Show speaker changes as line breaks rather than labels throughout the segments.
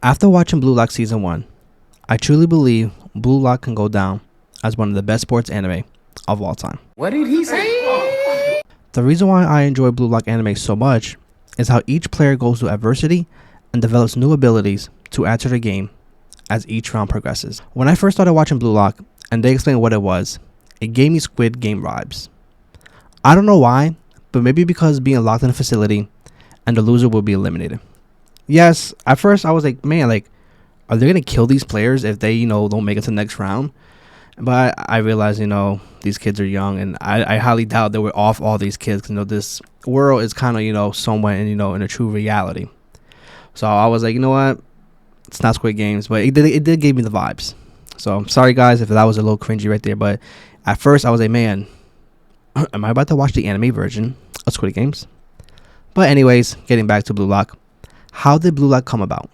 After watching Blue Lock Season 1, I truly believe Blue Lock can go down as one of the best sports anime of all time.
What did he say?
The reason why I enjoy Blue Lock anime so much is how each player goes through adversity and develops new abilities to add to their game as each round progresses. When I first started watching Blue Lock and they explained what it was, it gave me Squid Game vibes. I don't know why, but maybe because being locked in a facility and the loser will be eliminated. Yes, at first I was like, man, like, are they going to kill these players if they, don't make it to the next round? But I realized, these kids are young, and I highly doubt they were off all these kids. Because, this world is kind of, somewhat, in a true reality. So I was like, you know what? It's not Squid Games, but it did give me the vibes. So I'm sorry, guys, if that was a little cringy right there. But at first I was like, man, am I about to watch the anime version of Squid Games? But anyways, getting back to Blue Lock. How did Blue Lock come about?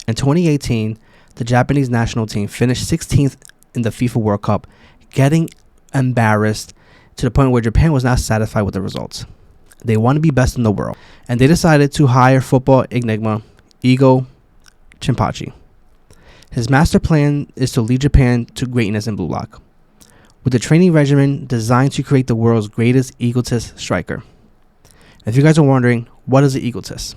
In 2018, the Japanese national team finished 16th in the FIFA World Cup, getting embarrassed to the point where Japan was not satisfied with the results. They want to be best in the world, and they decided to hire football enigma Igo Chimpachi. His master plan is to lead Japan to greatness in Blue Lock, with a training regimen designed to create the world's greatest egotist striker. If you guys are wondering, what is an egotist?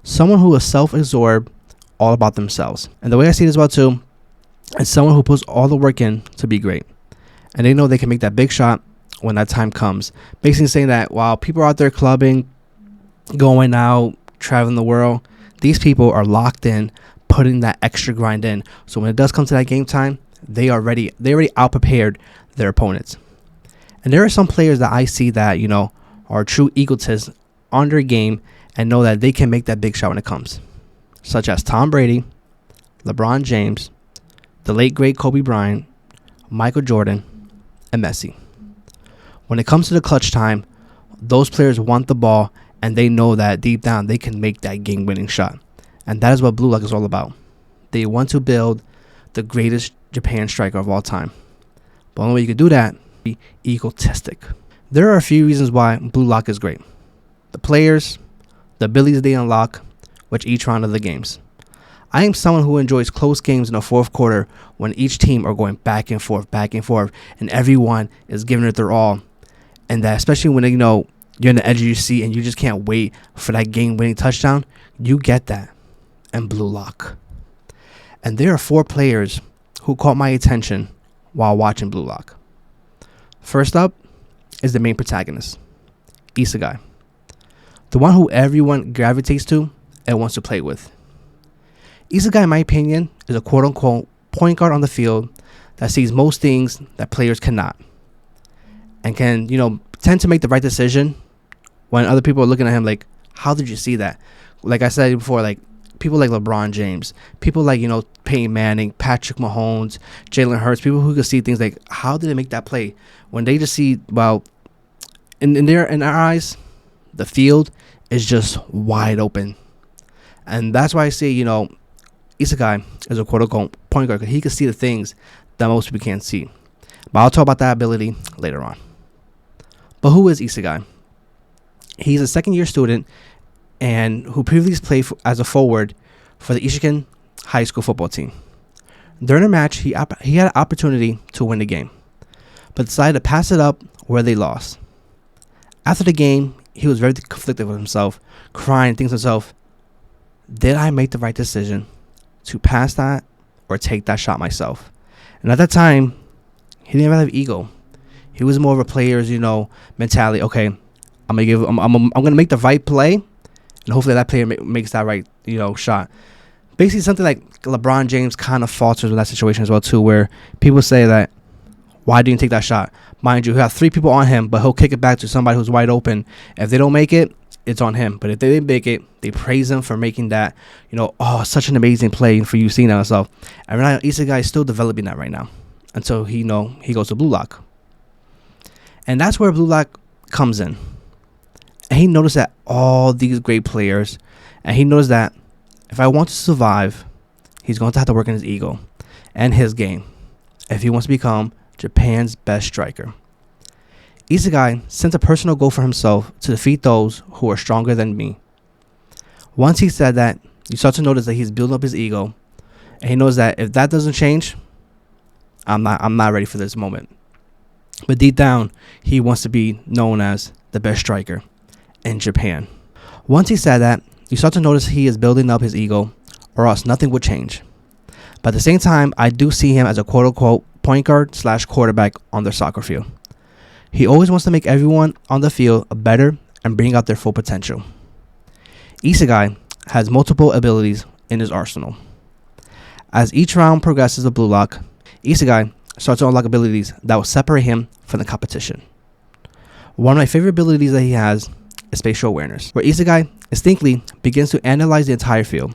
Someone who is self-absorbed, all about themselves. And the way I see it as well too, is someone who puts all the work in to be great. And they know they can make that big shot when that time comes. Basically saying that while people are out there clubbing, going out, traveling the world, these people are locked in, putting that extra grind in. So when it does come to that game time, they already out-prepared their opponents. And there are some players that I see that, are true egotists on their game and know that they can make that big shot when it comes. Such as Tom Brady, LeBron James, the late great Kobe Bryant, Michael Jordan, and Messi. When it comes to the clutch time, those players want the ball and they know that deep down they can make that game-winning shot. And that is what Blue Lock is all about. They want to build the greatest Japan striker of all time. But the only way you can do that is be egotistic. There are a few reasons why Blue Lock is great. The players, the abilities they unlock with each round of the games. I am someone who enjoys close games in the fourth quarter when each team are going back and forth, and everyone is giving it their all. And that especially when you're in the edge of your seat and you just can't wait for that game-winning touchdown, you get that in Blue Lock. And there are 4 players who caught my attention while watching Blue Lock. First up is the main protagonist, Isagi. The one who everyone gravitates to and wants to play with. Isagi, in my opinion, is a quote-unquote point guard on the field that sees most things that players cannot. And can, tend to make the right decision when other people are looking at him like, how did you see that? Like I said before, like people like LeBron James, people like, Peyton Manning, Patrick Mahomes, Jalen Hurts, people who can see things like, how did they make that play? When they just see, well, in our eyes, the field is just wide open. And that's why I say, Isagi is a quote-unquote point guard because he can see the things that most people can't see. But I'll talk about that ability later on. But who is Isagi? He's a second-year student and who previously played as a forward for the Ishiken High School football team. During a match, he had an opportunity to win the game, but decided to pass it up where they lost. After the game, he was very conflicted with himself, crying, thinking to himself, did I make the right decision to pass that or take that shot myself? And at that time, he didn't really have ego. He was more of a player's, mentality. Okay, I'm gonna make the right play, and hopefully that player makes that right, shot. Basically, something like LeBron James kind of falters in that situation as well too, where people say that, why didn't you take that shot? Mind you, he'll have 3 people on him, but he'll kick it back to somebody who's wide open. If they don't make it, it's on him. But if they didn't make it, they praise him for making that, such an amazing play for you seeing that yourself. And right now, Isagi is still developing that right now until he goes to Blue Lock. And that's where Blue Lock comes in. And he noticed that all these great players, and he knows that if I want to survive, he's going to have to work on his ego and his game if he wants to become Japan's best striker. Isagi sent a personal goal for himself to defeat those who are stronger than me. Once he said that you start to notice that he's building up his ego, and he knows that if that doesn't change, I'm not ready for this moment. But deep down, he wants to be known as the best striker in Japan. Once he said that, you start to notice he is building up his ego, or else nothing would change. But at the same time, I do see him as a quote-unquote point guard / quarterback on the soccer field. He always wants to make everyone on the field better and bring out their full potential. Isagi has multiple abilities in his arsenal. As each round progresses of Blue Lock, Isagi starts to unlock abilities that will separate him from the competition. One of my favorite abilities that he has is spatial awareness, where Isagi instinctively begins to analyze the entire field,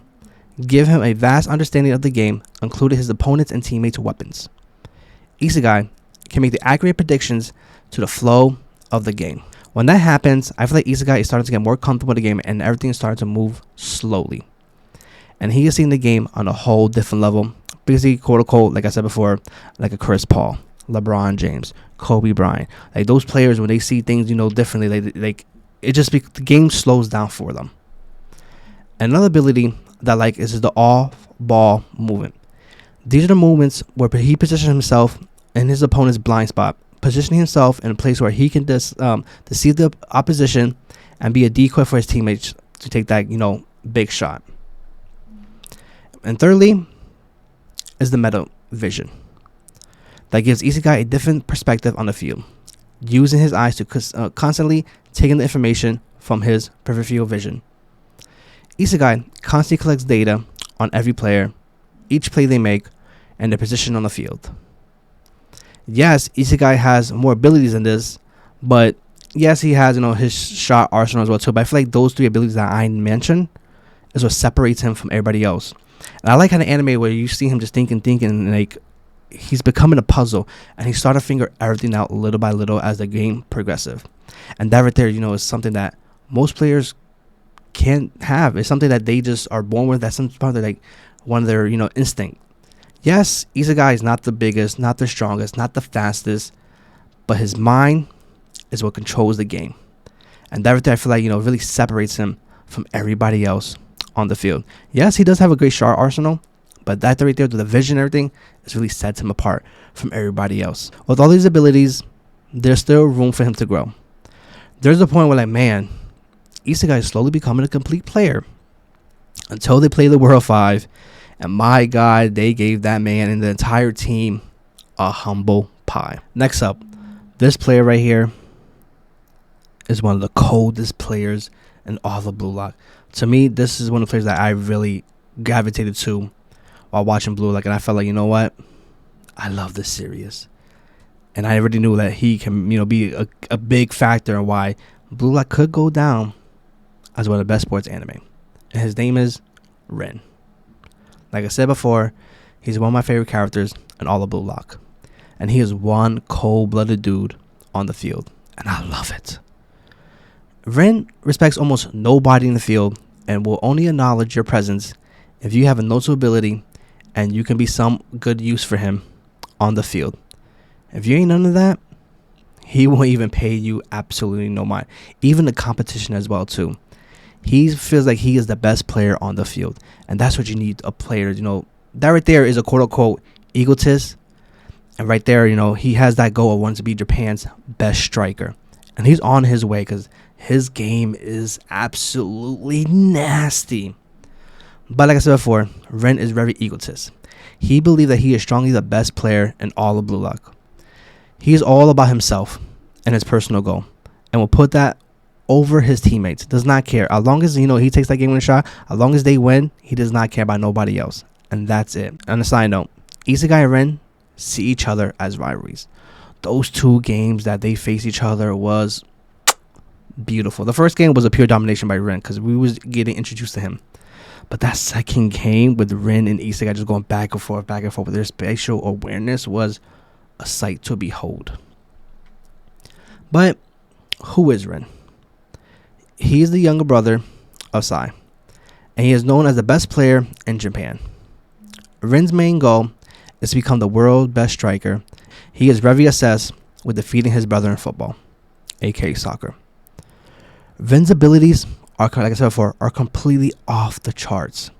give him a vast understanding of the game, including his opponents' and teammates' weapons. Isagi can make the accurate predictions to the flow of the game. When that happens, I feel like Isagi is starting to get more comfortable with the game and everything is starting to move slowly. And he is seeing the game on a whole different level. Because he, quote unquote, like I said before, like a Chris Paul, LeBron James, Kobe Bryant. Like those players, when they see things, differently, the game slows down for them. Another ability that I like is the off-ball movement. These are the movements where he positions himself in his opponent's blind spot, positioning himself in a place where he can deceive the opposition and be a decoy for his teammates to take that, big shot. And thirdly is the meta vision that gives Isagi a different perspective on the field, using his eyes to constantly take in the information from his peripheral vision. Isagi constantly collects data on every player, each play they make, and their position on the field. Yes, Isagi has more abilities than this, but yes, he has, his shot arsenal as well too. But I feel like those three abilities that I mentioned is what separates him from everybody else. And I like how the anime where you see him just thinking, and like he's becoming a puzzle, and he started to figure everything out little by little as the game progressive. And that right there, is something that most players can't have. It's something that they just are born with. That's some part of like one of their, instinct. Yes, Isagi is not the biggest, not the strongest, not the fastest, but his mind is what controls the game. And that right there, I feel like, really separates him from everybody else on the field. Yes, he does have a great shot arsenal, but that right there, the vision and everything, is really sets him apart from everybody else. With all these abilities, there's still room for him to grow. There's a point where, like, man, Isagi is slowly becoming a complete player until they play the World 5. And my God, they gave that man and the entire team a humble pie. Next up, this player right here is one of the coldest players in all the Blue Lock. To me, this is one of the players that I really gravitated to while watching Blue Lock. And I felt like, you know what? I love this series. And I already knew that he can, be a big factor in why Blue Lock could go down as one of the best sports anime. And his name is Rin. Like I said before, he's one of my favorite characters in all of Blue Lock. And he is one cold-blooded dude on the field. And I love it. Rin respects almost nobody in the field and will only acknowledge your presence if you have a noticeable ability and you can be some good use for him on the field. If you ain't none of that, he won't even pay you absolutely no mind. Even the competition as well too. He feels like he is the best player on the field. And that's what you need a player, that right there is a quote-unquote egotist. And right there, he has that goal of wanting to be Japan's best striker. And he's on his way because his game is absolutely nasty. But like I said before, Ren is very egotist. He believes that he is strongly the best player in all of Blue Lock. He is all about himself and his personal goal. And will put that over his teammates. Does not care. As long as, he takes that game winning shot, as long as they win, he does not care about nobody else. And that's it. On a side note, Isagi and Ren see each other as rivalries. Those two games that they face each other was beautiful. The first game was a pure domination by Ren because we was getting introduced to him. But that second game with Ren and Isagi just going back and forth with their spatial awareness was a sight to behold. But who is Ren? He is the younger brother of Sai, and he is known as the best player in Japan. Ren's main goal is to become the world's best striker. He is very obsessed with defeating his brother in football, aka soccer. Ren's abilities are, like I said before, are completely off the charts.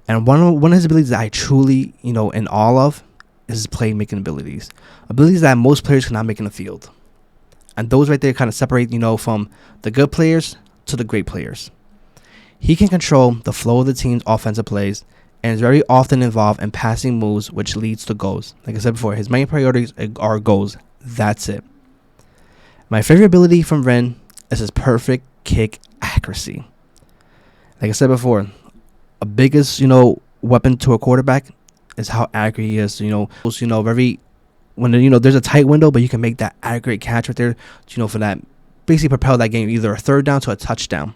And one of his abilities that I truly, in awe of is his playmaking abilities. Abilities that most players cannot make in the field. And those right there kind of separate, from the good players to the great players. He can control the flow of the team's offensive plays and is very often involved in passing moves, which leads to goals. Like I said before, his main priorities are goals. That's it. My favorite ability from Ren is his perfect kick accuracy. Like I said before, a biggest, weapon to a quarterback is how accurate he is. Very when there's a tight window, but you can make that accurate catch right there, for that, basically propel that game either a third down to a touchdown.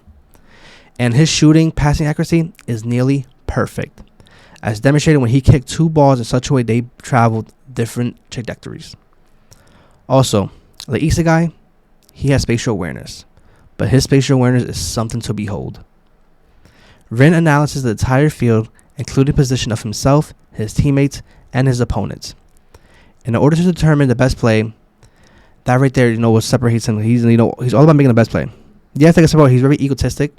And his shooting passing accuracy is nearly perfect, as demonstrated when he kicked 2 balls in such a way they traveled different trajectories. Also, the Isagi, he has spatial awareness, but his spatial awareness is something to behold. Ren analyzes the entire field, including position of himself, his teammates, and his opponents. In order to determine the best play, that right there, what separates him. He's all about making the best play. Yes, like I said, he's very egotistic,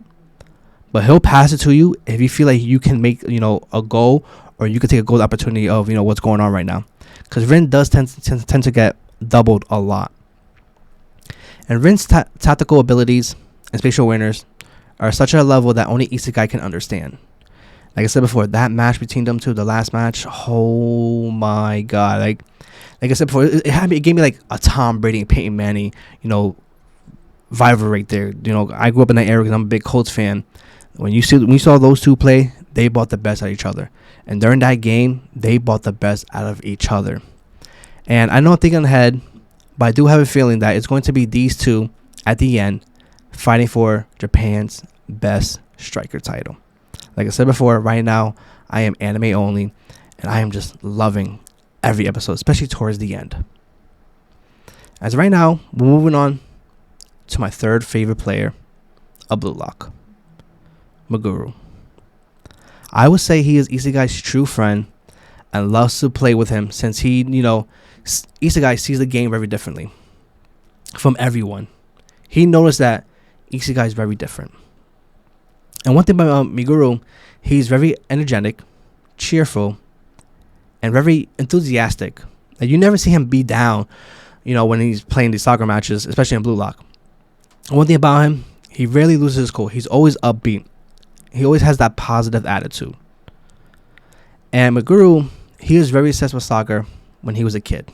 but he'll pass it to you if you feel like you can make, a goal, or you can take a goal opportunity of, what's going on right now. Because Ren does tend to get doubled a lot. And Ren's tactical abilities and spatial awareness are such a level that only Isagi can understand. Like I said before, that match between them two, the last match, oh my god. Like I said before, it gave me like a Tom Brady and Peyton Manning, rivalry right there. I grew up in that era because I'm a big Colts fan. When you saw those two play, they brought the best out of each other. And during that game, they brought the best out of each other. And I know I'm thinking ahead, but I do have a feeling that it's going to be these two at the end fighting for Japan's best striker title. Like I said before, right now, I am anime only, and I am just loving every episode, especially towards the end. As right now, we're moving on to my third favorite player of Blue Lock, Meguru. I would say he is Isagai's true friend and loves to play with him since he, Isegai sees the game very differently from everyone. He noticed that Isegai is very different. And one thing about Meguru, he's very energetic, cheerful, and very enthusiastic. Like, you never see him be down, when he's playing these soccer matches, especially in Blue Lock. One thing about him, he rarely loses his cool. He's always upbeat. He always has that positive attitude. And Meguru, he was very obsessed with soccer when he was a kid.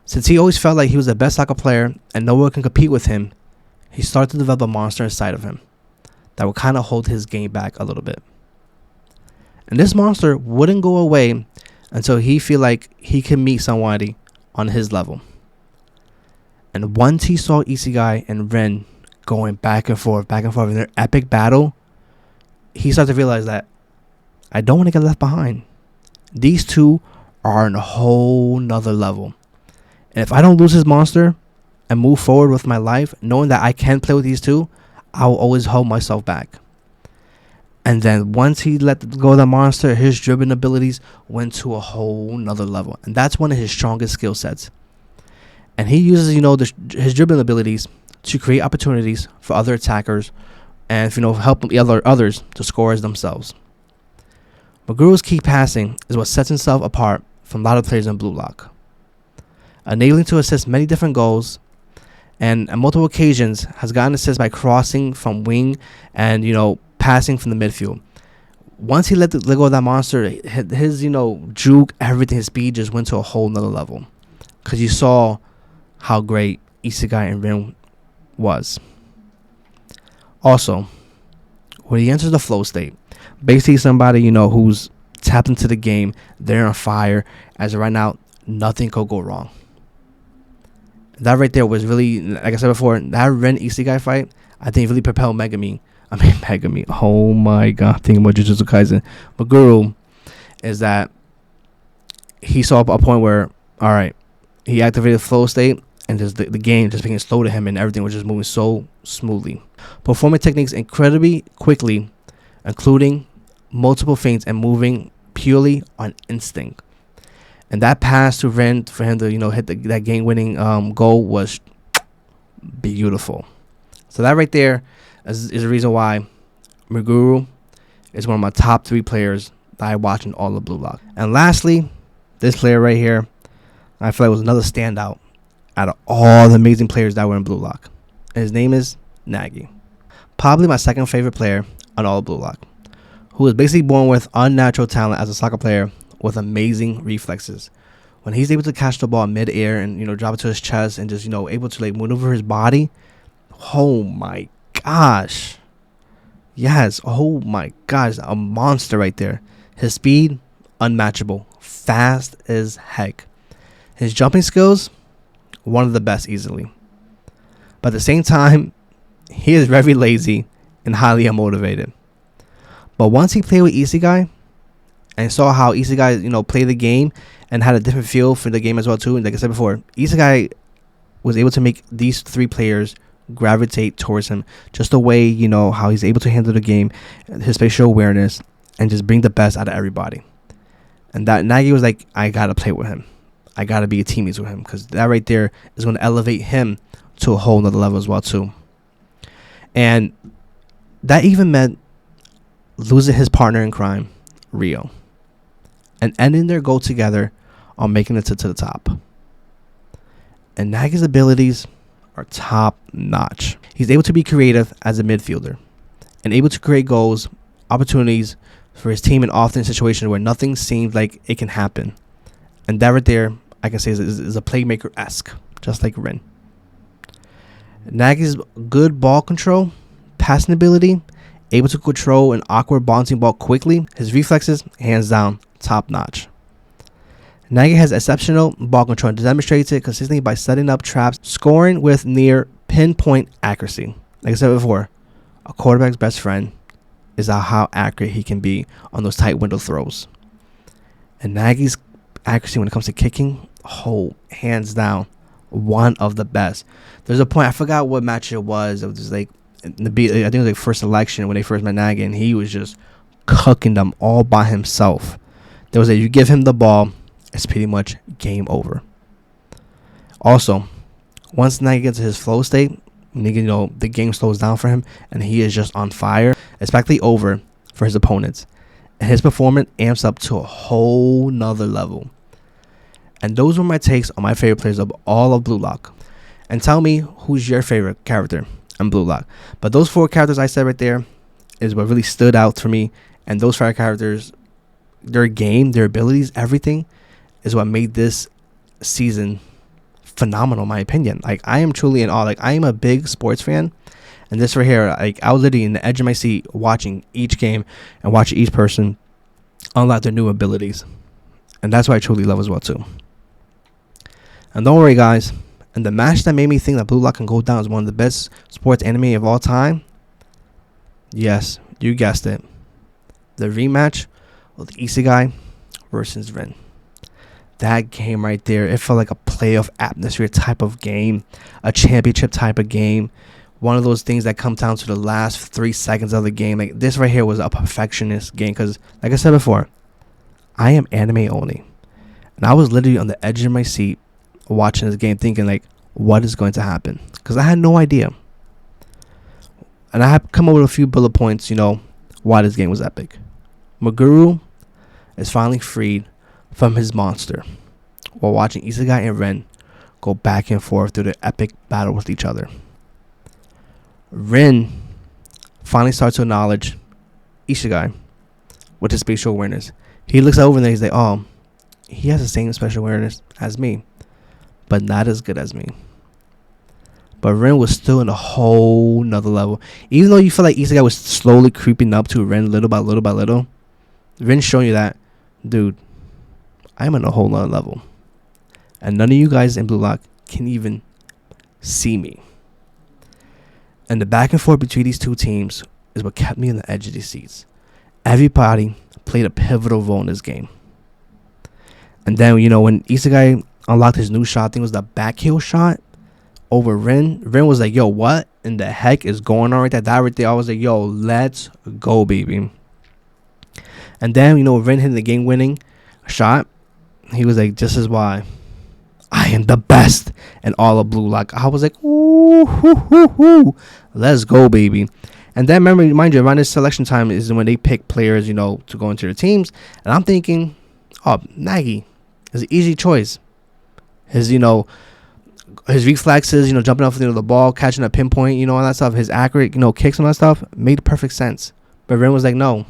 Since he always felt like he was the best soccer player and no one can compete with him, he started to develop a monster inside of him that would kind of hold his game back a little bit. And this monster wouldn't go away until he feel like he can meet somebody on his level. And once he saw Isegai and Ren going back and forth in their epic battle, he started to realize that I don't want to get left behind. These two are on a whole nother level. And if I don't lose his monster and move forward with my life, knowing that I can play with these two, I will always hold myself back. And then once he let go of the monster, his dribbling abilities went to a whole nother level. And that's one of his strongest skill sets. And he uses, his dribbling abilities to create opportunities for other attackers and, help others to score as themselves. Meguru's key passing is what sets himself apart from a lot of players in Blue Lock, enabling to assist many different goals, and on multiple occasions has gotten assists by crossing from wing and, passing from the midfield. Once he let go of that monster, his juke, everything, his speed just went to a whole nother level. Because you saw how great Isegai and Rin was. Also, when he enters the flow state, basically somebody, who's tapped into the game, they're on fire. As of right now, nothing could go wrong. That right there was really, like I said before, that Ren Isegai fight, I think really propelled Megami. Oh my god, thinking about Jujutsu Kaisen. Meguru is that he saw a point where, alright, he activated flow state and just the game just became slow to him and everything was just moving so smoothly. Performing techniques incredibly quickly, including multiple feints and moving purely on instinct. And that pass to Ren for him to, hit that game-winning goal was beautiful. So that right there is the reason why Meguru is one of my top 3 players that I watched in all of Blue Lock. And lastly, this player right here, I feel like was another standout out of all the amazing players that were in Blue Lock. And his name is Naga. Probably my second favorite player on all of Blue Lock, who was basically born with unnatural talent as a soccer player with amazing reflexes. When he's able to catch the ball mid-air and, drop it to his chest and just, able to maneuver his body, oh my gosh. Yes, oh my gosh, a monster right there. His speed, unmatchable, fast as heck. His jumping skills, one of the best easily. But at the same time, he is very lazy and highly unmotivated. But once he played with Isagi and saw how Isagi, played the game and had a different feel for the game as well too. And like I said before, Isagi was able to make these three players gravitate towards him. Just the way, how he's able to handle the game, his spatial awareness, and just bring the best out of everybody. And that Naga was like, I got to play with him. I got to be a teammate with him, because that right there is going to elevate him to a whole nother level as well too. And that even meant losing his partner in crime, Rio, and ending their goal together on making it to the top. And Naga's abilities are top notch. He's able to be creative as a midfielder and able to create goals, opportunities for his team, and often in situations where nothing seems like it can happen. And that right there, I can say, is a playmaker-esque, just like Rin. Naga's good ball control, passing ability, able to control an awkward bouncing ball quickly. His reflexes, hands down, top notch. Naga has exceptional ball control and demonstrates it consistently by setting up traps, scoring with near pinpoint accuracy. Like I said before, a quarterback's best friend is how accurate he can be on those tight window throws. And Naga's accuracy when it comes to kicking, hands down, one of the best. There's a point, I forgot what match it was. It was like, I think it was like first election when they first met Naga, and he was just cooking them all by himself. There was you give him the ball, it's pretty much game over. Also, once Naga gets to his flow state, the game slows down for him, and he is just on fire. It's practically over for his opponents, and his performance amps up to a whole nother level. And those were my takes on my favorite players of all of Blue Lock. And tell me who's your favorite character in Blue Lock. But those 4 characters I said right there is what really stood out for me. And those 5 characters, their game, their abilities, everything is what made this season phenomenal, in my opinion. Like, I am truly in awe. Like, I am a big sports fan, and this right here, like, I was literally in the edge of my seat watching each game and watching each person unlock their new abilities. And that's what I truly love as well too. And don't worry, guys, and the match that made me think that Blue Lock can go down as one of the best sports anime of all time, yes, you guessed it, the rematch with Isagi versus Rin. That game right there, it felt like a playoff atmosphere type of game, a championship type of game, one of those things that come down to the last 3 seconds of the game. Like, this right here was a perfectionist game, because like I said before, I am anime only, and I was literally on the edge of my seat watching this game thinking, like, what is going to happen, because I had no idea. And I have come up with a few bullet points, why this game was epic. Maguru is finally freed from his monster while watching Isagi and Rin go back and forth through the epic battle with each other. Rin finally starts to acknowledge Isagi with his spatial awareness. He looks over and he's like, oh, he has the same special awareness as me, but not as good as me. But Rin was still in a whole nother level. Even though you feel like Isagi was slowly creeping up to Rin little by little by little, Rin's showing you that, dude, I'm on a whole nother level. And none of you guys in Blue Lock can even see me. And the back and forth between these two teams is what kept me on the edge of these seats. Everybody played a pivotal role in this game. And then, when Isagi unlocked his new shot, I think it was the back heel shot over Rin. Rin was like, yo, what in the heck is going on right there? That right there, I was like, yo, let's go, baby. And then, Rin hitting the game-winning shot. He was like, this is why I am the best in all of Blue Lock. I was like, ooh, hoo, hoo, hoo. Let's go, baby. And then remember, mind you, around this selection time is when they pick players, to go into their teams. And I'm thinking, oh, Nagy is an easy choice. His, his reflexes, jumping off the ball, catching a pinpoint, all that stuff. His accurate, kicks and all that stuff made perfect sense. But everyone was like, no,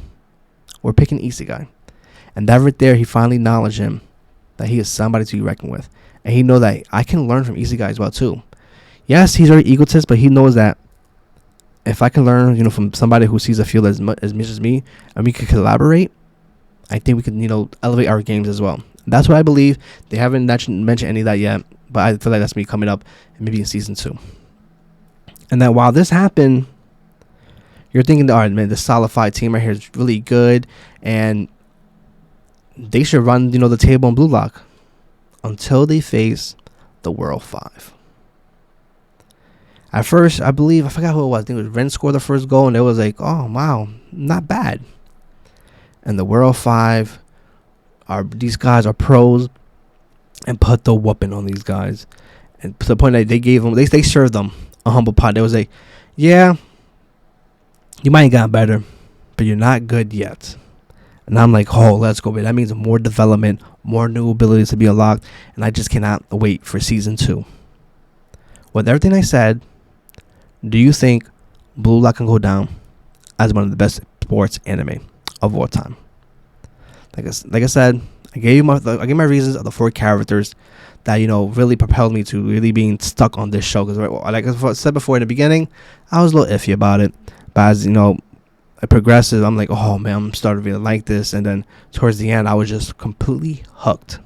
we're picking Isagi. And that right there, he finally acknowledged him that he is somebody to be reckoned with. And he know that I can learn from Isagi as well too. Yes, he's very egotist, but he knows that if I can learn, from somebody who sees the field as much as me, and we can collaborate, I think we can, elevate our games as well. That's what I believe. They haven't mentioned any of that yet, but I feel like that's me coming up, maybe in season 2. And then while this happened, you're thinking, all right, man, the solidified team right here is really good, and they should run, the table in Blue Lock until they face the World 5. At first, I forgot who it was. I think it was Ren scored the first goal, and it was like, oh, wow, not bad. And the World 5, these guys are pros, and put the whooping on these guys. And to the point that they gave them, they served them a humble pot. They was like, yeah, you might have gotten better, but you're not good yet. And I'm like, oh, let's go, man. That means more development, more new abilities to be unlocked, and I just cannot wait for season 2. With everything I said, do you think Blue Lock can go down as one of the best sports anime of all time? Like I said, I gave my reasons of the 4 characters that really propelled me to really being stuck on this show. Because like I said before in the beginning, I was a little iffy about it, but as it progresses, I'm like, oh man, I'm starting to really like this. And then towards the end, I was just completely hooked.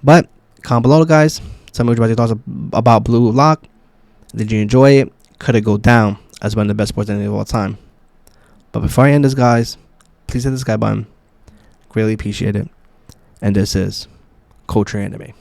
But comment below, guys. Tell me what your thoughts about Blue Lock. Did you enjoy it? Could it go down as one of the best sports anime of all time? But before I end this, guys, please hit the subscribe button. Greatly appreciate it. And this is Culture Anime.